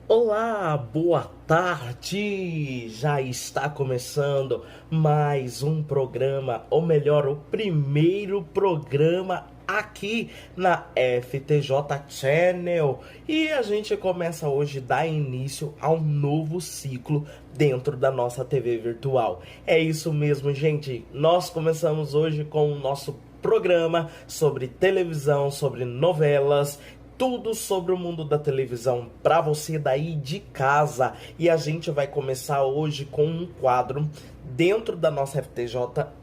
Olá, boa tarde! Já está começando mais um programa, ou melhor, o primeiro programa aqui na FTJ Channel. E a gente começa hoje a dar início a um novo ciclo dentro da nossa TV virtual. É isso mesmo, gente. Nós começamos hoje com o nosso programa sobre televisão, sobre novelas, tudo sobre o mundo da televisão para você daí de casa. E a gente vai começar hoje com um quadro dentro da nossa FTJ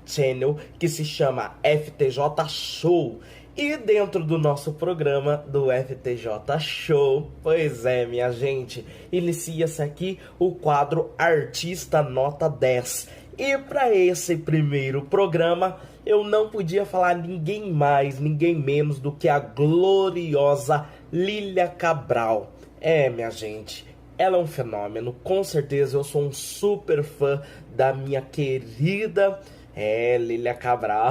Channel que se chama FTJ Show. E dentro do nosso programa do FTJ Show, pois é, minha gente, inicia-se aqui o quadro Artista Nota 10. E para esse primeiro programa, eu não podia falar ninguém mais, ninguém menos do que a gloriosa Lília Cabral. É, minha gente, ela é um fenômeno, com certeza eu sou um super fã da minha querida Lília Cabral.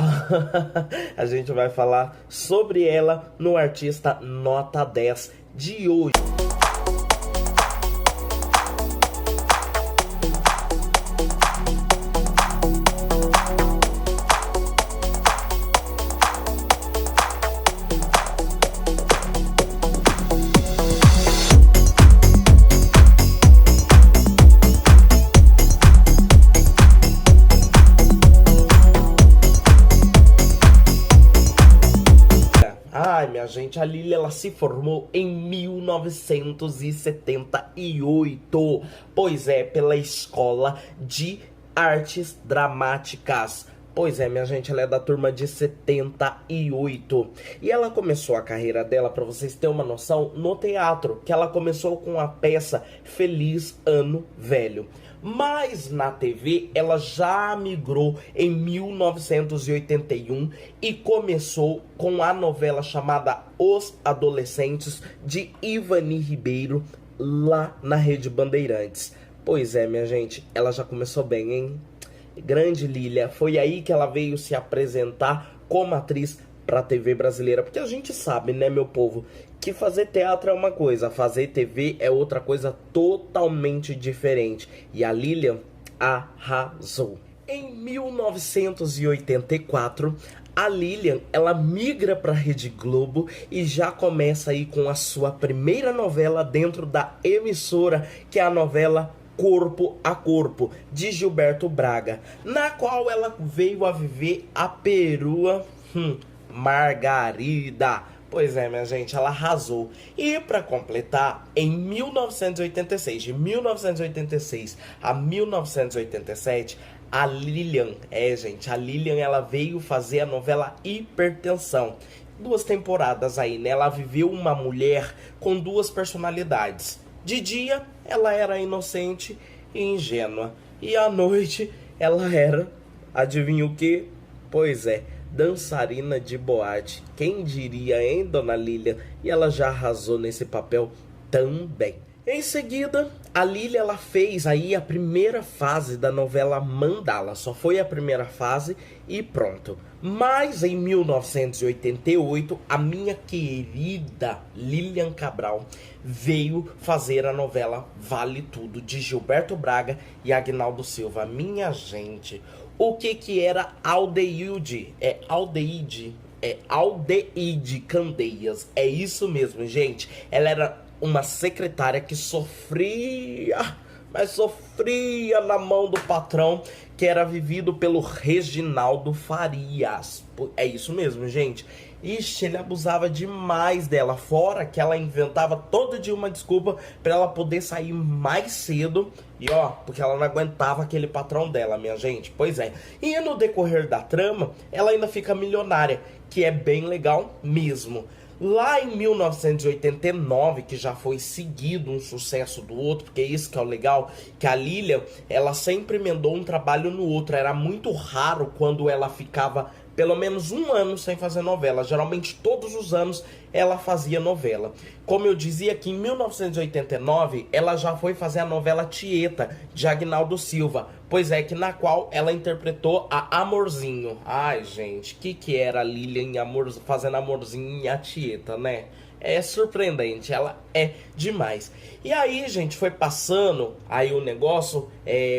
A gente vai falar sobre ela no Artista Nota 10 de hoje. Ai, minha gente, a Lília ela se formou em 1978, pois é, pela Escola de Artes Dramáticas. Pois é, minha gente, ela é da turma de 78. E ela começou a carreira dela, para vocês terem uma noção, no teatro, que ela começou com a peça Feliz Ano Velho. Mas na TV ela já migrou em 1981 e começou com a novela chamada Os Adolescentes, de Ivani Ribeiro, lá na Rede Bandeirantes. Pois é, minha gente, ela já começou bem, hein? Grande Lília, foi aí que ela veio se apresentar como atriz para a TV brasileira, porque a gente sabe, né, meu povo, que fazer teatro é uma coisa, fazer TV é outra coisa totalmente diferente. E a Lília arrasou. Em 1984, a Lilian, ela migra para a Rede Globo e já começa aí com a sua primeira novela dentro da emissora, que é a novela Corpo a Corpo, de Gilberto Braga, na qual ela veio a viver a perua Margarida. Pois é, minha gente, ela arrasou. E para completar, em 1986, de 1986 a 1987, a Lilian, a Lilian ela veio fazer a novela Hipertensão. 2 temporadas aí, né? Ela viveu uma mulher com 2 personalidades. De dia, ela era inocente e ingênua. E à noite, ela era, adivinha o que? Pois é, dançarina de boate. Quem diria, hein, dona Lília? E ela já arrasou nesse papel também. Em seguida, a Lília ela fez aí a primeira fase da novela Mandala. Só foi a primeira fase e pronto. Mas em 1988, a minha querida Lilian Cabral veio fazer a novela Vale Tudo, de Gilberto Braga e Agnaldo Silva. Minha gente, o que era Aldeilde? Aldeide Candeias. É isso mesmo, gente. Ela era uma secretária que sofria, mas sofria na mão do patrão, que era vivido pelo Reginaldo Farias. É isso mesmo, gente. Ixi, ele abusava demais dela, fora que ela inventava todo dia uma desculpa pra ela poder sair mais cedo. E ó, porque ela não aguentava aquele patrão dela, minha gente. Pois é. E no decorrer da trama, ela ainda fica milionária, que é bem legal mesmo. Lá em 1989, que já foi seguido um sucesso do outro, porque é isso que é o legal, que a Lilian, ela sempre emendou um trabalho no outro. Era muito raro quando ela ficava pelo menos um ano sem fazer novela. Geralmente todos os anos ela fazia novela. Como eu dizia que em 1989 ela já foi fazer a novela Tieta, de Agnaldo Silva. Pois é, que na qual ela interpretou a Amorzinho. Ai, gente, que era a Lilian fazendo Amorzinho e a Tieta, né? é surpreendente, ela é demais. E aí, gente, foi passando aí o negócio,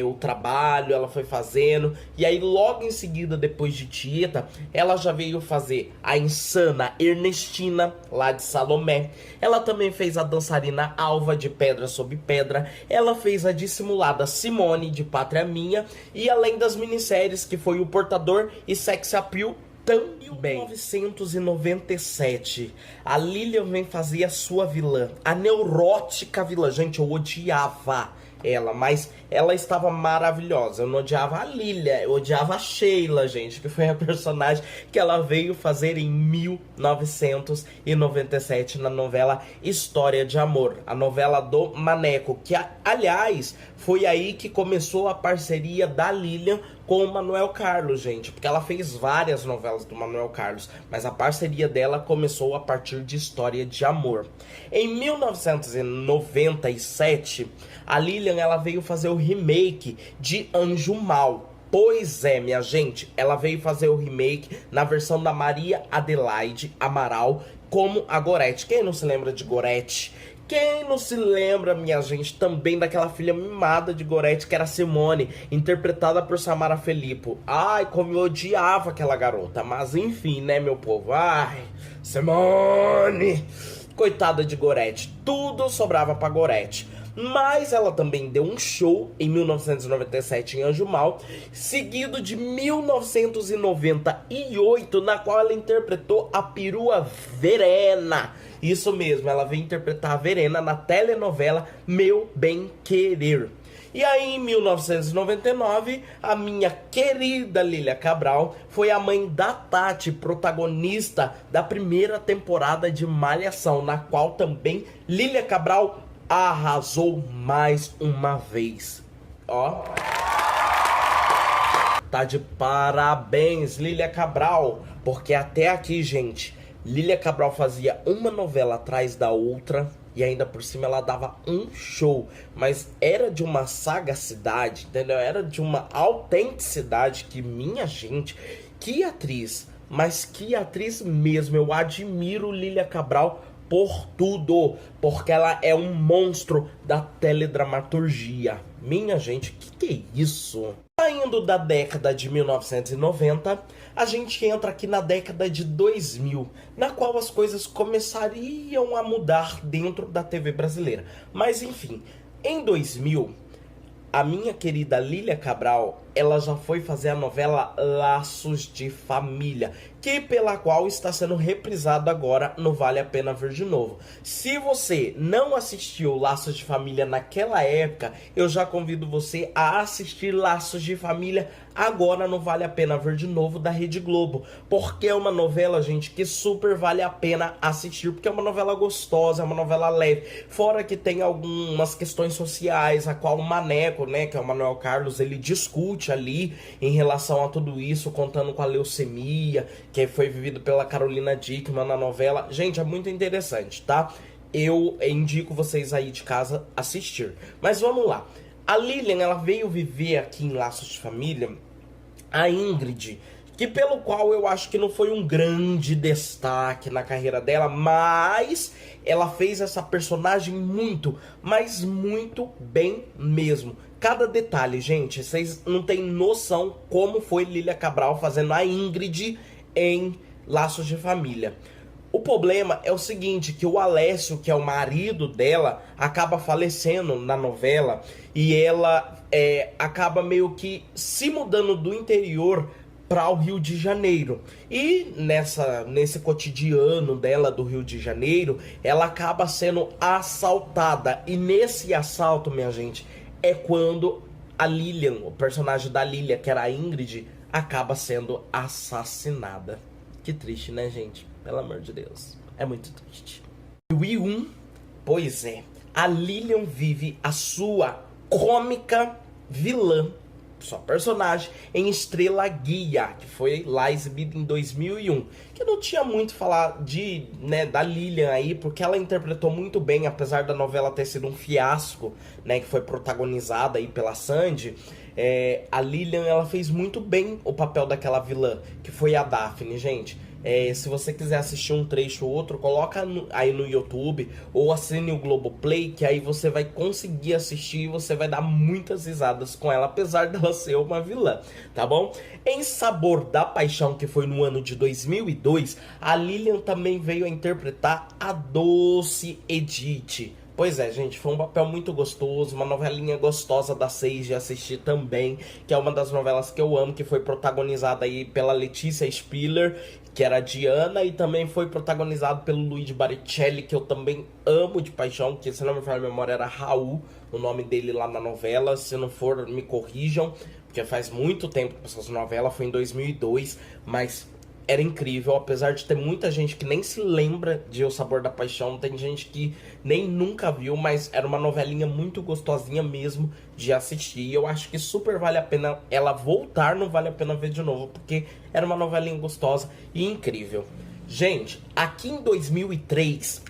o trabalho, ela foi fazendo, e aí logo em seguida, depois de Tieta, ela já veio fazer a insana Ernestina, lá de Salomé. Ela também fez a dançarina Alva, de Pedra Sob Pedra. Ela fez a dissimulada Simone, de Pátria Minha, e além das minisséries, que foi O Portador e Sex Appeal, também. Em 1997, a Lilian vem fazer a sua vilã, a neurótica vilã. Gente, eu odiava ela, mas ela estava maravilhosa. Eu não odiava a Lilian, eu odiava a Sheila, gente, que foi a personagem que ela veio fazer em 1997 na novela História de Amor, a novela do Maneco, que aliás foi aí que começou a parceria da Lilian com o Manuel Carlos, gente, porque ela fez várias novelas do Manuel Carlos, mas a parceria dela começou a partir de História de Amor. Em 1997, a Lilian ela veio fazer o remake de Anjo Mal. Pois é, minha gente, ela veio fazer o remake na versão da Maria Adelaide Amaral como a Gorete. Quem não se lembra de Gorete? Quem não se lembra, minha gente, também daquela filha mimada de Gorete, que era Simone, interpretada por Samara Filippo. Ai, como eu odiava aquela garota. Mas enfim, né, meu povo? Ai, Simone! Coitada de Gorete. Tudo sobrava pra Gorete. Mas ela também deu um show em 1997 em Anjo Mal, seguido de 1998, na qual ela interpretou a perua Verena. Isso mesmo, ela veio interpretar a Verena na telenovela Meu Bem Querer. E aí, em 1999, a minha querida Lília Cabral foi a mãe da Tati, protagonista da primeira temporada de Malhação, na qual também Lília Cabral arrasou mais uma vez. Ó, tá de parabéns, Lília Cabral, porque até aqui, gente, Lília Cabral fazia uma novela atrás da outra e ainda por cima ela dava um show, mas era de uma sagacidade, entendeu? Era de uma autenticidade que, minha gente, que atriz, mas que atriz mesmo. Eu admiro Lília Cabral por tudo, porque ela é um monstro da teledramaturgia. Minha gente, que é isso? Saindo da década de 1990, a gente entra aqui na década de 2000, na qual as coisas começariam a mudar dentro da TV brasileira. Mas enfim, em 2000, a minha querida Lília Cabral, ela já foi fazer a novela Laços de Família, que pela qual está sendo reprisado agora no Vale a Pena Ver de Novo. Se você não assistiu Laços de Família naquela época, eu já convido você a assistir Laços de Família agora no Vale a Pena Ver de Novo da Rede Globo, porque é uma novela, gente, que super vale a pena assistir, porque é uma novela gostosa, é uma novela leve, fora que tem algumas questões sociais, a qual o Maneco, né, que é o Manuel Carlos, ele discute ali em relação a tudo isso, contando com a leucemia, que foi vivido pela Carolina Dickman na novela. Gente, é muito interessante, tá? Eu indico vocês aí de casa assistir. Mas vamos lá. A Lilian, ela veio viver aqui em Laços de Família a Ingrid, que pelo qual eu acho que não foi um grande destaque na carreira dela, mas ela fez essa personagem muito, mas muito bem mesmo. Cada detalhe, gente, vocês não têm noção como foi Lília Cabral fazendo a Ingrid em Laços de Família. O problema é o seguinte, que o Alessio, que é o marido dela, acaba falecendo na novela e ela acaba meio que se mudando do interior para o Rio de Janeiro. E nesse cotidiano dela do Rio de Janeiro, ela acaba sendo assaltada. E nesse assalto, minha gente, é quando a Lilian, o personagem da Lilia, que era a Ingrid, acaba sendo assassinada. Que triste, né, gente? Pelo amor de Deus. É muito triste. E pois é, a Lilian vive a sua cômica vilã, sua personagem, em Estrela Guia, que foi lá exibida em 2001. Que não tinha muito a falar da Lilian aí, porque ela interpretou muito bem, apesar da novela ter sido um fiasco, né, que foi protagonizada aí pela Sandy. A Lilian, ela fez muito bem o papel daquela vilã, que foi a Daphne, gente. Se você quiser assistir um trecho ou outro, coloca aí no YouTube ou assine o Globoplay, que aí você vai conseguir assistir e você vai dar muitas risadas com ela, apesar dela ser uma vilã, tá bom? Em Sabor da Paixão, que foi no ano de 2002, a Lilian também veio a interpretar a Doce Edith. Pois é, gente, foi um papel muito gostoso, uma novelinha gostosa da 6 de assistir também, que é uma das novelas que eu amo, que foi protagonizada aí pela Letícia Spiller, que era a Diana, e também foi protagonizado pelo Luigi Baricelli, que eu também amo de paixão, que se não me falha a memória era Raul, o nome dele lá na novela. Se não for, me corrijam, porque faz muito tempo que essas novelas, foi em 2002, mas era incrível, apesar de ter muita gente que nem se lembra de O Sabor da Paixão, tem gente que nem nunca viu, mas era uma novelinha muito gostosinha mesmo de assistir. E eu acho que super vale a pena ela voltar, não vale a pena ver de novo, porque era uma novelinha gostosa e incrível. Gente, aqui em 2003...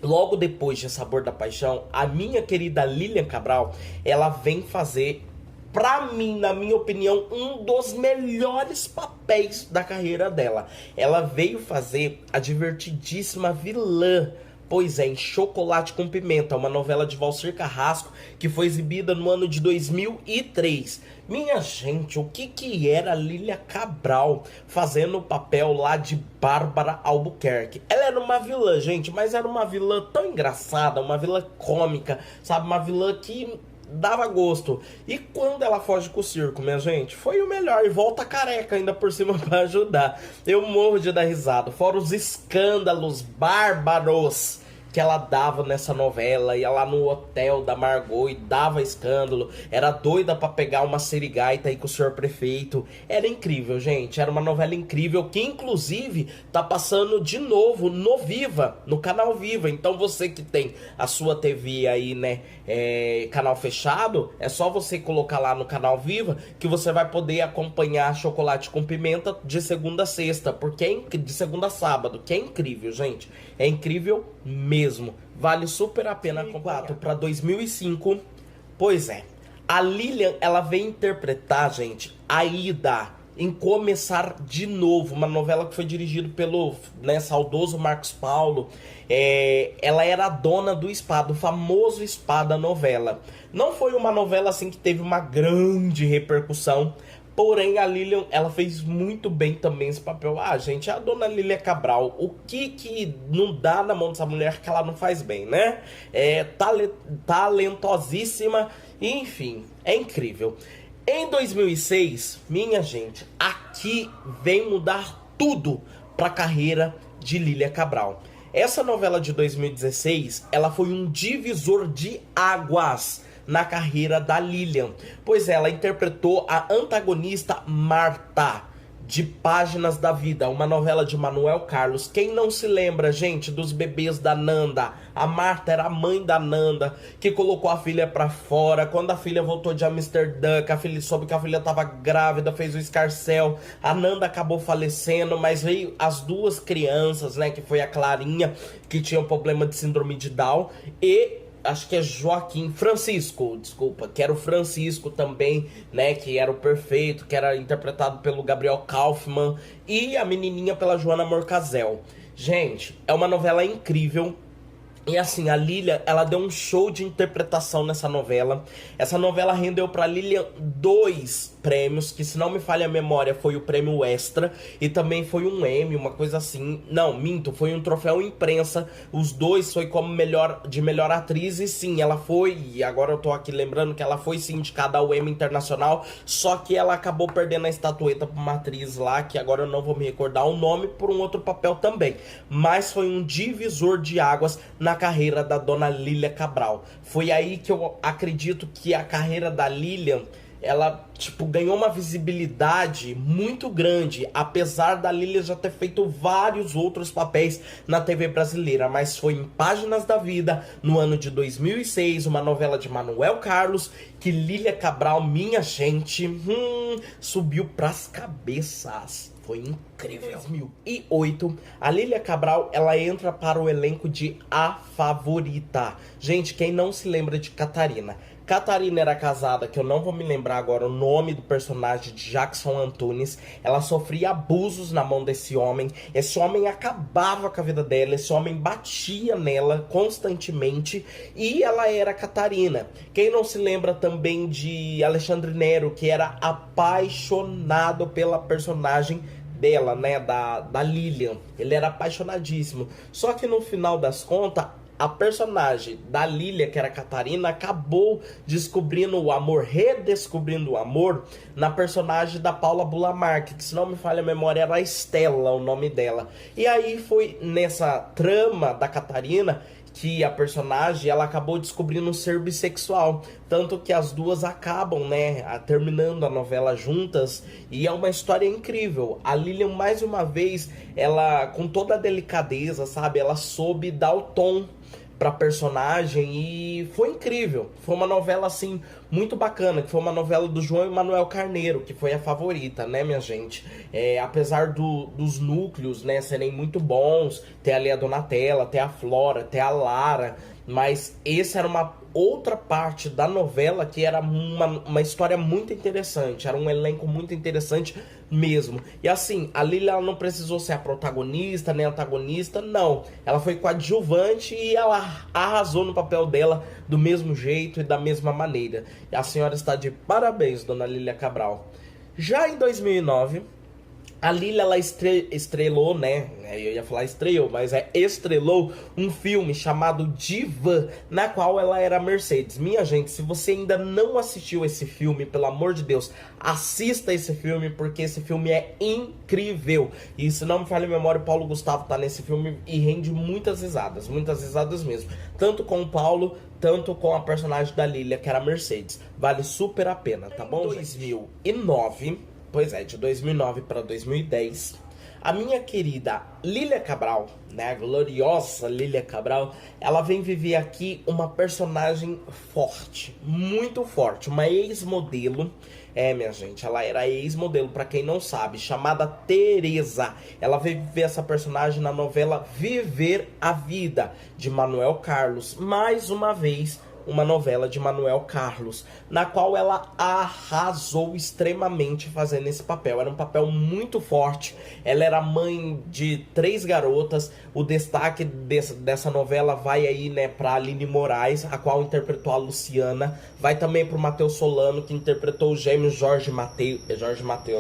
logo depois de Sabor da Paixão, a minha querida Lilian Cabral, ela vem fazer, pra mim, na minha opinião, um dos melhores papéis da carreira dela. Ela veio fazer a divertidíssima vilã, pois é, em Chocolate com Pimenta, uma novela de Valcir Carrasco, que foi exibida no ano de 2003. Minha gente, o que era a Lília Cabral fazendo o papel lá de Bárbara Albuquerque? Ela era uma vilã, gente, mas era uma vilã tão engraçada, uma vilã cômica, sabe? Uma vilã que dava gosto. E quando ela foge com o circo, minha gente, foi o melhor. E volta careca ainda por cima pra ajudar. Eu morro de dar risada. Fora os escândalos bárbaros que ela dava nessa novela. Ia lá no hotel da Margot e dava escândalo. Era doida pra pegar uma serigaita aí com o senhor prefeito. Era incrível, gente. Era uma novela incrível que, inclusive, tá passando de novo no Viva, no canal Viva. Então você que tem a sua TV aí, né, canal fechado, é só você colocar lá no canal Viva que você vai poder acompanhar Chocolate com Pimenta de segunda a sexta, porque de segunda a sábado, que é incrível, gente. É incrível mesmo. Vale super a pena acompanhar. Para 2005, pois é, a Lilian, ela vem interpretar, gente, a Ida em Começar de Novo, uma novela que foi dirigida pelo, né, saudoso Marcos Paulo. Ela era a dona do Spa, do famoso Spa da novela. Não foi uma novela assim que teve uma grande repercussão, porém a Lilian, ela fez muito bem também esse papel. Ah, gente, a dona Lília Cabral, o que não dá na mão dessa mulher que ela não faz bem, né? Talentosíssima, enfim, é incrível. Em 2006, minha gente, aqui vem mudar tudo para a carreira de Lília Cabral. Essa novela de 2016, ela foi um divisor de águas na carreira da Lilian, pois ela interpretou a antagonista Marta, de Páginas da Vida, uma novela de Manuel Carlos. Quem não se lembra, gente, dos bebês da Nanda? A Marta era a mãe da Nanda, que colocou a filha pra fora. Quando a filha voltou de Amsterdã, que a filha soube que a filha tava grávida, fez o escarcéu, a Nanda acabou falecendo, mas veio as duas crianças, né, que foi a Clarinha, que tinha um problema de síndrome de Down, e acho que é Francisco, desculpa, que era o Francisco também, né, que era o perfeito, que era interpretado pelo Gabriel Kaufmann, e a menininha pela Joana Morcazel. Gente, é uma novela incrível. E assim, a Lilian, ela deu um show de interpretação nessa novela. Essa novela rendeu pra Lilian 2 prêmios, que se não me falha a memória foi o prêmio Extra e também foi um Emmy, uma coisa assim. Não, minto, foi um troféu imprensa. Os dois foi como melhor atriz, e sim, ela foi, e agora eu tô aqui lembrando que ela foi sim indicada ao Emmy Internacional, só que ela acabou perdendo a estatueta pra uma atriz lá, que agora eu não vou me recordar o nome, por um outro papel também. Mas foi um divisor de águas na carreira da dona Lília Cabral. Foi aí que eu acredito que a carreira da Lilian, ela, tipo, ganhou uma visibilidade muito grande, apesar da Lilian já ter feito vários outros papéis na TV brasileira, mas foi em Páginas da Vida, no ano de 2006, uma novela de Manuel Carlos, que Lília Cabral, minha gente, subiu pras cabeças. Foi incrível. Em 2008, a Lília Cabral, ela entra para o elenco de A Favorita. Gente, quem não se lembra de Catarina? Catarina era casada, que eu não vou me lembrar agora o nome do personagem de Jackson Antunes. Ela sofria abusos na mão desse homem. Esse homem acabava com a vida dela, esse homem batia nela constantemente e ela era Catarina. Quem não se lembra também de Alexandre Nero, que era apaixonado pela personagem dela, né, da Lilian. Ele era apaixonadíssimo. Só que no final das contas, a personagem da Lilia, que era Catarina, acabou descobrindo o amor, redescobrindo o amor na personagem da Paula Bulamarque, que se não me falha a memória era Estela, o nome dela. E aí foi nessa trama da Catarina que a personagem ela acabou descobrindo um ser bissexual, tanto que as duas acabam, né, terminando a novela juntas, e é uma história incrível. A Lilian, mais uma vez, ela com toda a delicadeza, sabe, ela soube dar o tom pra personagem e foi incrível. Foi uma novela assim muito bacana, que foi uma novela do João Emanuel Carneiro, que foi a favorita, né, minha gente? Apesar dos núcleos, né, serem muito bons, ter ali a Donatella, ter a Flora, ter a Lara, mas essa era uma outra parte da novela que era uma história muito interessante, era um elenco muito interessante mesmo. E assim, a Lilia ela não precisou ser a protagonista, nem a antagonista, não. Ela foi coadjuvante e ela arrasou no papel dela do mesmo jeito e da mesma maneira. E a senhora está de parabéns, dona Lilia Cabral. Já em 2009... a Lilia, ela estrelou, né? Eu ia falar estreou, mas estrelou um filme chamado Diva, na qual ela era Mercedes. Minha gente, se você ainda não assistiu esse filme, pelo amor de Deus, assista esse filme, porque esse filme é incrível. E se não me falha a memória, o Paulo Gustavo tá nesse filme e rende muitas risadas mesmo. Tanto com o Paulo, tanto com a personagem da Lilia, que era Mercedes. Vale super a pena, tá bom? Em 2009... pois é, de 2009 para 2010, a minha querida Lilia Cabral, né, a gloriosa Lilia Cabral, ela vem viver aqui uma personagem forte, muito forte, uma ex-modelo. Minha gente, ela era ex-modelo, pra quem não sabe, chamada Teresa. Ela veio viver essa personagem na novela Viver a Vida, de Manuel Carlos, mais uma vez uma novela de Manuel Carlos, na qual ela arrasou extremamente fazendo esse papel. Era um papel muito forte. Ela era mãe de 3 garotas. O destaque dessa novela vai aí, né, pra Aline Moraes, a qual interpretou a Luciana. Vai também pro Matheus Solano, que interpretou o gêmeo Jorge Mateus,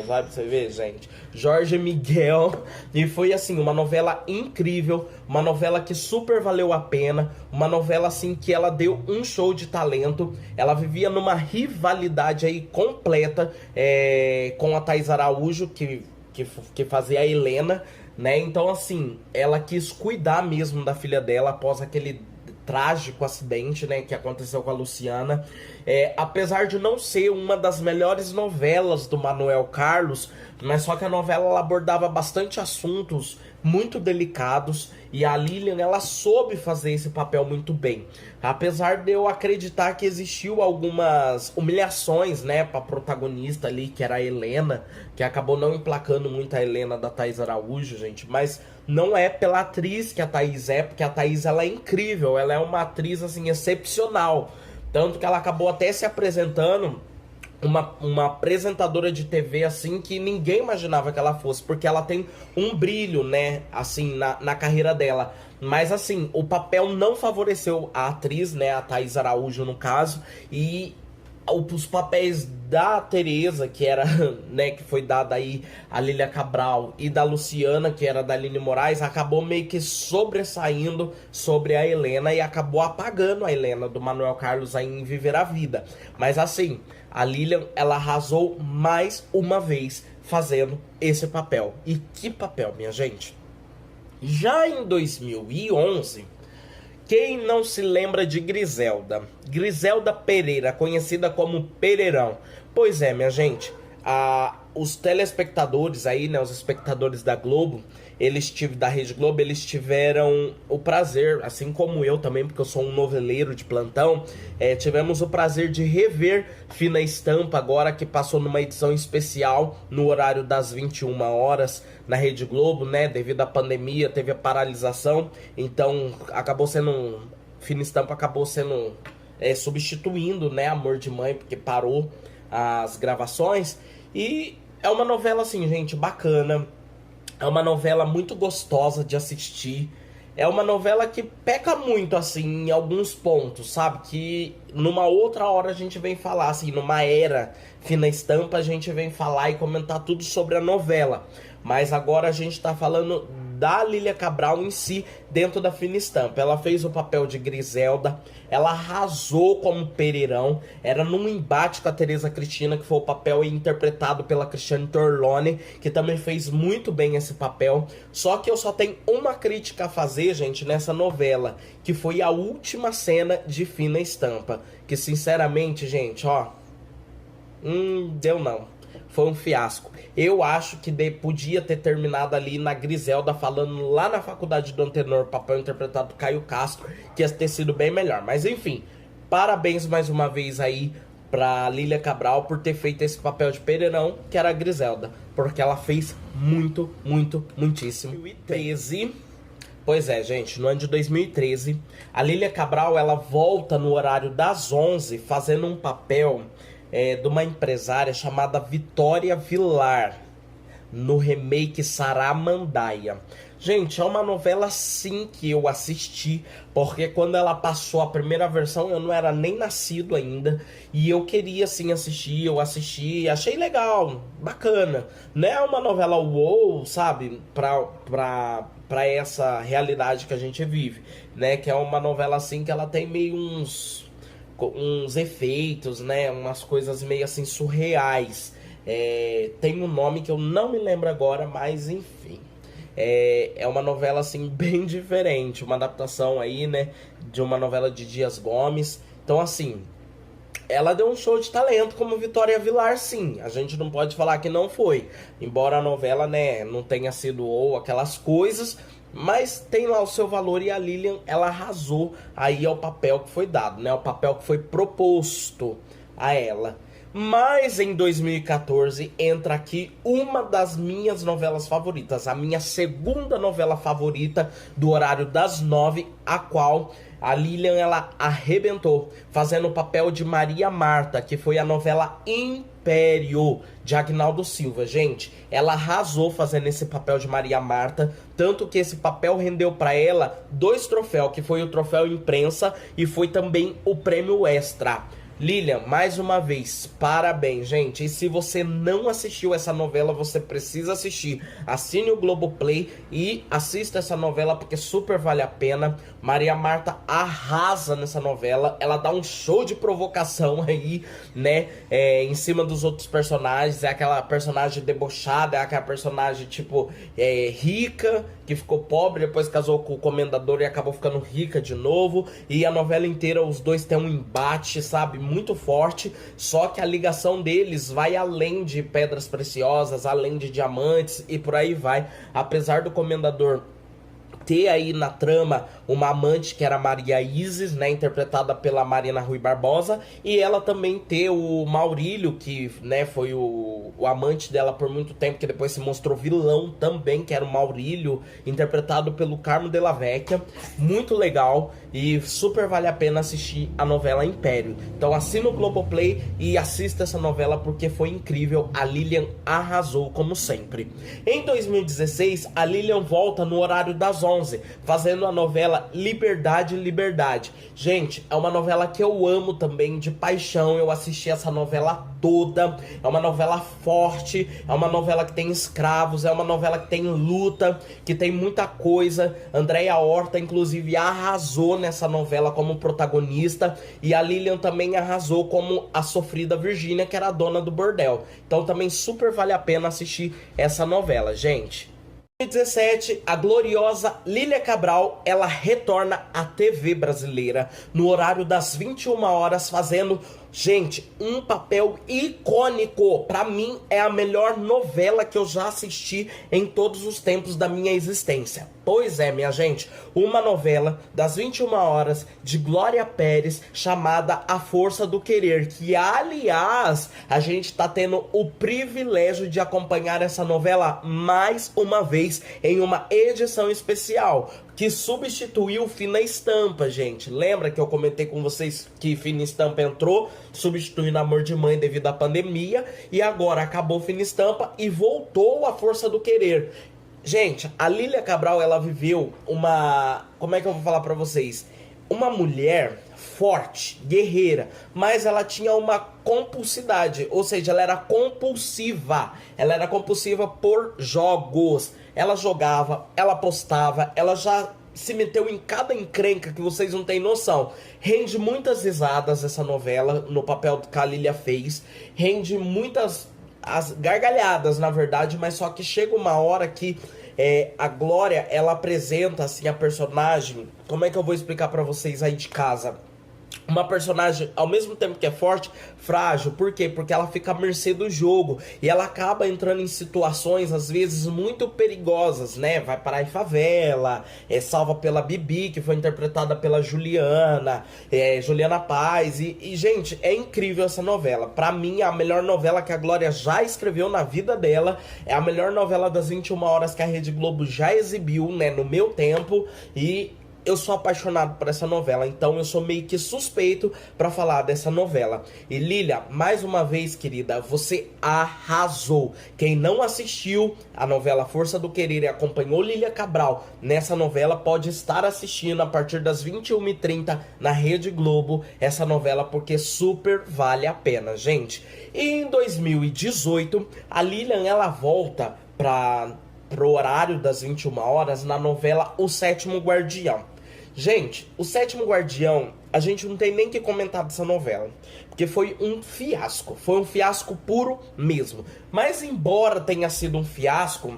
vai pra você ver, gente. Jorge Miguel. E foi assim, uma novela incrível, uma novela que super valeu a pena, uma novela assim que ela deu um show de talento. Ela vivia numa rivalidade aí completa com a Thaís Araújo, que fazia a Helena, né? Então assim, ela quis cuidar mesmo da filha dela após aquele trágico acidente, né, que aconteceu com a Luciana. Apesar de não ser uma das melhores novelas do Manuel Carlos, mas só que a novela ela abordava bastante assuntos muito delicados, e a Lilian ela soube fazer esse papel muito bem. Apesar de eu acreditar que existiu algumas humilhações, né, pra protagonista ali, que era a Helena, que acabou não emplacando muito a Helena da Thaís Araújo, gente, mas não é pela atriz que a Thaís porque a Thaís ela é incrível, ela é uma atriz assim excepcional, tanto que ela acabou até se apresentando uma apresentadora de TV assim que ninguém imaginava que ela fosse, porque ela tem um brilho, né, assim, na carreira dela. Mas assim, o papel não favoreceu a atriz, né, a Thaís Araújo no caso, e os papéis da Teresa, que era, né, que foi dada aí a Lilia Cabral, e da Luciana, que era da Aline Moraes, acabou meio que sobressaindo sobre a Helena e acabou apagando a Helena do Manuel Carlos aí em Viver a Vida. Mas assim, a Lilian, ela arrasou mais uma vez fazendo esse papel. E que papel, minha gente! Já em 2011... quem não se lembra de Griselda? Griselda Pereira, conhecida como Pereirão. Pois é, minha gente, os telespectadores aí, né, os espectadores da Globo, da Rede Globo, eles tiveram o prazer, assim como eu também, porque eu sou um noveleiro de plantão, tivemos o prazer de rever Fina Estampa agora, que passou numa edição especial no horário das 21 horas na Rede Globo, né, devido à pandemia, teve a paralisação, então acabou sendo, Fina Estampa acabou sendo substituindo, né, Amor de Mãe, porque parou as gravações. E é uma novela, assim, gente, bacana. É uma novela muito gostosa de assistir. É uma novela que peca muito, assim, em alguns pontos, sabe? Que numa outra hora a gente vem falar, assim, numa era Fina Estampa, a gente vem falar e comentar tudo sobre a novela. Mas agora a gente tá falando da Lília Cabral em si, dentro da Fina Estampa. Ela fez o papel de Griselda, ela arrasou como Pereirão, era num embate com a Tereza Cristina, que foi o papel interpretado pela Cristiane Torlone, que também fez muito bem esse papel. Só que eu só tenho uma crítica a fazer, gente, nessa novela, que foi a última cena de Fina Estampa, que sinceramente, gente, ó, deu não. Foi um fiasco. Eu acho que podia ter terminado ali na Griselda falando lá na faculdade do Antenor, papel interpretado por Caio Castro, que ia ter sido bem melhor. Mas enfim, parabéns mais uma vez aí pra Lília Cabral por ter feito esse papel de Pereirão, que era a Griselda, porque ela fez muitíssimo. 2013, pois é, gente, no ano de 2013, a Lília Cabral, ela volta no horário das 11, fazendo um papel de uma empresária chamada Vitória Vilar, no remake Saramandaia. Gente, é uma novela sim que eu assisti, porque quando ela passou a primeira versão eu não era nem nascido ainda, e eu queria sim assistir, eu assisti, achei legal, bacana. Não é uma novela wow, sabe, pra essa realidade que a gente vive, né, que é uma novela assim que ela tem meio uns efeitos, né, umas coisas meio assim surreais. Tem um nome que eu não me lembro agora, mas enfim. É uma novela assim bem diferente, uma adaptação aí, né, de uma novela de Dias Gomes. Então assim, ela deu um show de talento como Vitória Vilar, sim. A gente não pode falar que não foi, embora a novela, né, não tenha sido ou aquelas coisas, mas tem lá o seu valor. E a Lilian, ela arrasou aí ao papel que foi dado, né, o papel que foi proposto a ela. Mas em 2014 entra aqui uma das minhas novelas favoritas, a minha segunda novela favorita do horário das 9, a qual a Lilian, ela arrebentou, fazendo o papel de Maria Marta, que foi a novela Império, de Agnaldo Silva. Gente, ela arrasou fazendo esse papel de Maria Marta, tanto que esse papel rendeu para ela 2 troféus, que foi o troféu imprensa e foi também o prêmio extra. Lilian, mais uma vez, parabéns, gente. E se você não assistiu essa novela, você precisa assistir. Assine o Globoplay e assista essa novela, porque super vale a pena. Maria Marta arrasa nessa novela. Ela dá um show de provocação aí, né, em cima dos outros personagens. É aquela personagem debochada, é aquela personagem, tipo, rica, que ficou pobre, depois casou com o comendador e acabou ficando rica de novo. E a novela inteira, os dois têm um embate, sabe, muito forte, só que a ligação deles vai além de pedras preciosas, além de diamantes e por aí vai. Apesar do comendador ter aí na trama uma amante que era Maria Isis, né, interpretada pela Marina Rui Barbosa, e ela também ter o Maurílio, que, né, foi o amante dela por muito tempo, que depois se mostrou vilão também, que era o Maurílio, interpretado pelo Carmo Della Vecchia. Muito legal e super vale a pena assistir a novela Império. Então assina o Globoplay e assista essa novela, porque foi incrível. A Lilian arrasou como sempre. Em 2016, a Lilian volta no horário das 11, fazendo a novela Liberdade, Liberdade. Gente, é uma novela que eu amo também, de paixão. Eu assisti essa novela toda. É uma novela forte, é uma novela que tem escravos, é uma novela que tem luta, que tem muita coisa. Andréia Horta, inclusive, arrasou nessa novela como protagonista, e a Lilian também arrasou como a sofrida Virgínia, que era a dona do bordel. Então também super vale a pena assistir essa novela, gente. Em 2017, a gloriosa Lília Cabral, ela retorna à TV brasileira no horário das 21 horas, fazendo, gente, um papel icônico. Pra mim, é a melhor novela que eu já assisti em todos os tempos da minha existência. Pois é, minha gente, uma novela das 21 horas de Glória Pérez, chamada A Força do Querer, que, aliás, a gente tá tendo o privilégio de acompanhar essa novela mais uma vez em uma edição especial. que substituiu Fina Estampa, gente. Lembra que eu comentei com vocês que Fina Estampa entrou, substituindo Amor de Mãe devido à pandemia, e agora acabou Fina Estampa e voltou a Força do Querer. Gente, a Lília Cabral, ela viveu uma... Como é que eu vou falar pra vocês? Uma mulher forte, guerreira, mas ela tinha uma compulsividade, ou seja, ela era compulsiva. Ela era compulsiva por jogos. Ela jogava, ela postava, ela já se meteu em cada encrenca que vocês não têm noção. Rende muitas risadas essa novela, no papel que a Lília fez. Rende muitas as gargalhadas, na verdade, mas só que chega uma hora que a Glória, ela apresenta assim a personagem. Como é que eu vou explicar pra vocês aí de casa? Uma personagem, ao mesmo tempo que é forte, frágil. Por quê? Porque ela fica à mercê do jogo. E ela acaba entrando em situações, às vezes, muito perigosas, né? Vai parar em favela, é salva pela Bibi, que foi interpretada pela Juliana Paz. E, gente, é incrível essa novela. Pra mim, é a melhor novela que a Glória já escreveu na vida dela. É a melhor novela das 21 horas que a Rede Globo já exibiu, né? No meu tempo. E eu sou apaixonado por essa novela, então eu sou meio que suspeito pra falar dessa novela. E Lília, mais uma vez, querida, você arrasou. Quem não assistiu a novela Força do Querer e acompanhou Lília Cabral nessa novela, pode estar assistindo a partir das 21h30 na Rede Globo essa novela, porque super vale a pena, gente. E em 2018, a Lilian, ela volta pro horário das 21 horas na novela O Sétimo Guardião. Gente, O Sétimo Guardião, a gente não tem nem que comentar dessa novela, porque foi um fiasco puro mesmo. Mas embora tenha sido um fiasco,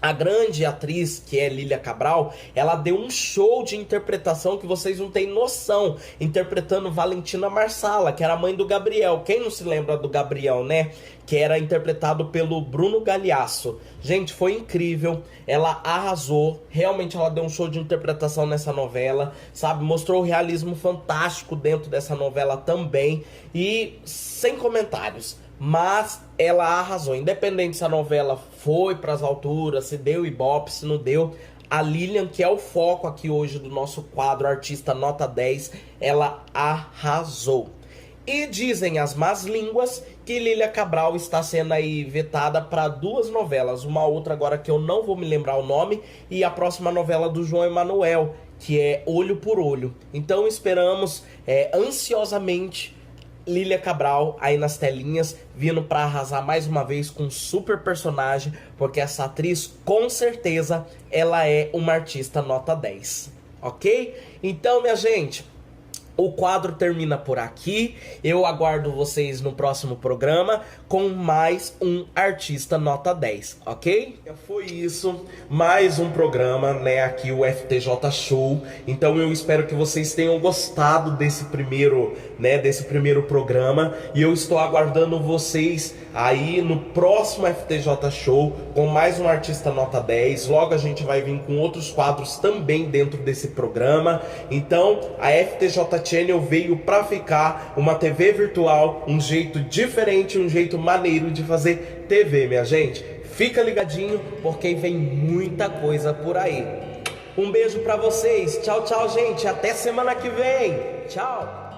a grande atriz, que é Lília Cabral, ela deu um show de interpretação que vocês não têm noção, interpretando Valentina Marsala, que era a mãe do Gabriel. Quem não se lembra do Gabriel, né? Que era interpretado pelo Bruno Galhaço. Gente, foi incrível, ela arrasou, realmente ela deu um show de interpretação nessa novela, sabe? Mostrou o realismo fantástico dentro dessa novela também, e sem comentários. Mas ela arrasou, independente se a novela foi para as alturas, se deu ibope, se não deu. A Lilian, que é o foco aqui hoje do nosso quadro Artista Nota 10, ela arrasou. E dizem as más línguas que Lília Cabral está sendo aí vetada para 2 novelas. Uma outra agora que eu não vou me lembrar o nome, e a próxima novela do João Emanuel, que é Olho por Olho. Então esperamos ansiosamente Lília Cabral aí nas telinhas, vindo pra arrasar mais uma vez com um super personagem, porque essa atriz, com certeza, ela é uma artista nota 10, ok? Então, minha gente, o quadro termina por aqui. Eu aguardo vocês no próximo programa com mais um Artista Nota 10, ok? Foi isso, mais um programa, né, aqui o FTJ Show. Então eu espero que vocês tenham gostado desse primeiro programa. E eu estou aguardando vocês aí no próximo FTJ Show com mais um Artista Nota 10. Logo a gente vai vir com outros quadros também dentro desse programa. Então a FTJ Channel veio pra ficar, uma TV virtual, um jeito diferente, um jeito maneiro de fazer TV, minha gente. Fica ligadinho, porque vem muita coisa por aí. Um beijo pra vocês, tchau, tchau, gente, até semana que vem, tchau!